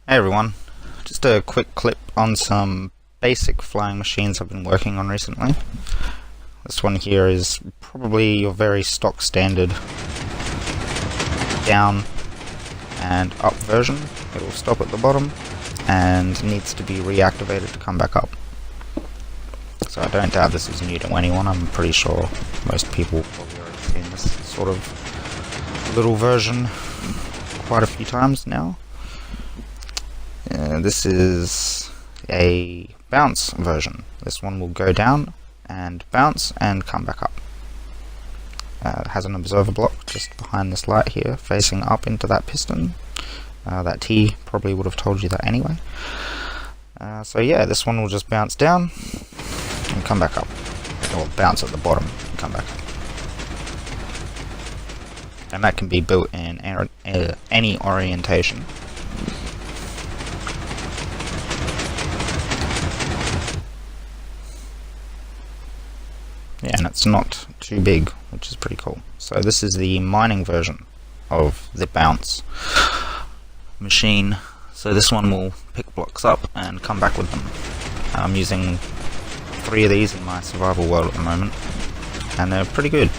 Hey everyone, just a quick clip on some basic flying machines I've been working on recently. This one here is probably your very stock standard down and up version. It will stop at the bottom and needs to be reactivated to come back up. So I don't doubt this is new to anyone. I'm pretty sure most people have probably already seen this sort of little version quite a few times now. This is a bounce version. This one will go down and bounce and come back up. It has an observer block just behind this light here, facing up into that piston. That T probably would have told you that anyway. So yeah, this one will just bounce down and come back up, or bounce at the bottom and come back up. And that can be built in any orientation. Yeah, and it's not too big, which is pretty cool. So this is the mining version of the bounce machine. So this one will pick blocks up and come back with them. I'm using 3 of these in my survival world at the moment, and they're pretty good.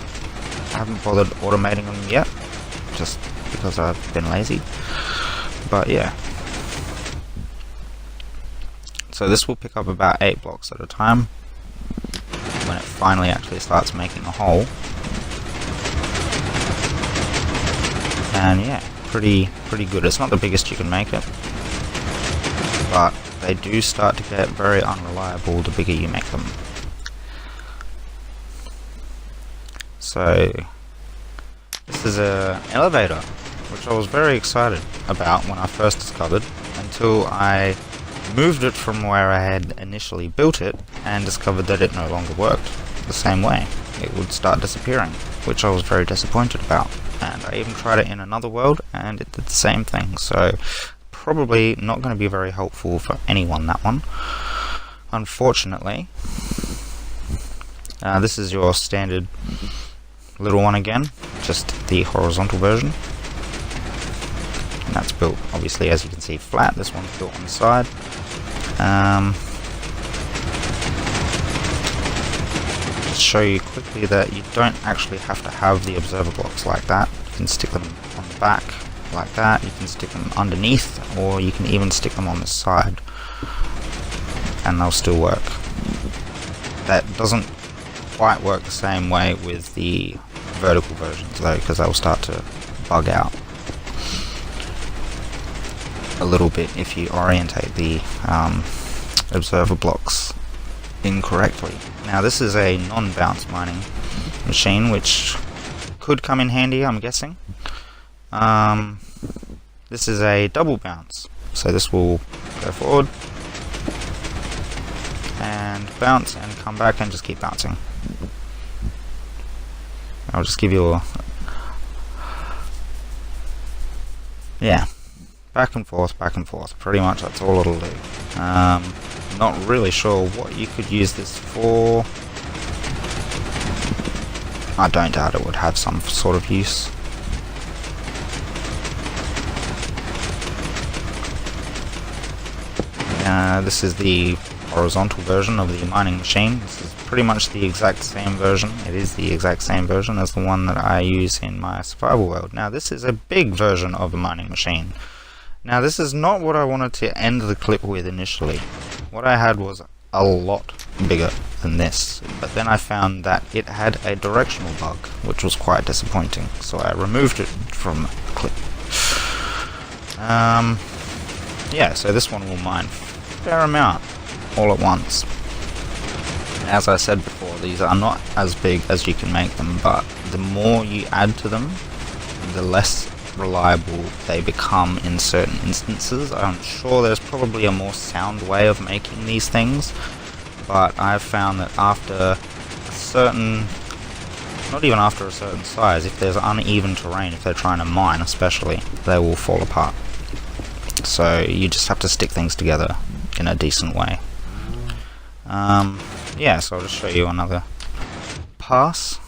I haven't bothered automating them yet, just because I've been lazy. But yeah. So this will pick up about 8 blocks at a time when it finally actually starts making a hole. And yeah, pretty good. It's not the biggest you can make it, but they do start to get very unreliable the bigger you make them. So this is an elevator, which I was very excited about when I first discovered, until I moved it from where I had initially built it and discovered that it no longer worked the same way. It would start disappearing, which I was very disappointed about. And I even tried it in another world and it did the same thing, so probably not going to be very helpful for anyone, that one, unfortunately. This is your standard little one again, just the horizontal version. And that's built, obviously, as you can see, flat. This one's built on the side. Just show you quickly that you don't actually have to have the observer blocks like that. You can stick them on the back like that, you can stick them underneath, or you can even stick them on the side and they'll still work. That doesn't quite work the same way with the vertical versions though, because they'll start to bug out a little bit if you orientate the observer blocks incorrectly. Now this is a non-bounce mining machine, which could come in handy, I'm guessing. This is a double bounce, so this will go forward and bounce and come back and just keep bouncing. I'll just give you a back and forth, pretty much that's all it'll do. Not really sure what you could use this for. I don't doubt it would have some sort of use. This is the horizontal version of the mining machine. This is pretty much the exact same version. It is the exact same version as the one that I use in my survival world. Now this is a big version of a mining machine. Now this is not what I wanted to end the clip with initially. What I had was a lot bigger than this, but then I found that it had a directional bug, which was quite disappointing, so I removed it from the clip. Yeah, so this one will mine a fair amount all at once. As I said before, these are not as big as you can make them, but the more you add to them, the less reliable they become in certain instances. I'm sure there's probably a more sound way of making these things, but I've found that after a certain, not even after a certain size, if there's uneven terrain, if they're trying to mine especially, they will fall apart. So you just have to stick things together in a decent way. Yeah, so I'll just show you another pass,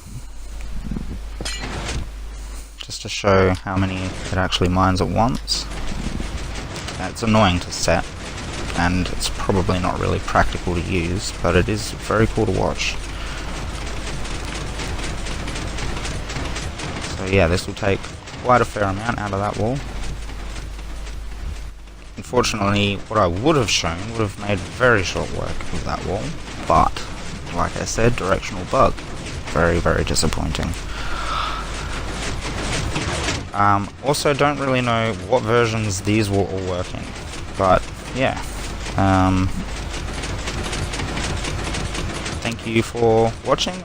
just to show how many it actually mines at once. It's annoying to set, and it's probably not really practical to use, but it is very cool to watch. So yeah, this will take quite a fair amount out of that wall. Unfortunately, what I would have shown would have made very short work of that wall, but like I said, directional bug. Very, very disappointing. Also, don't really know what versions these will all work in, but yeah. Thank you for watching.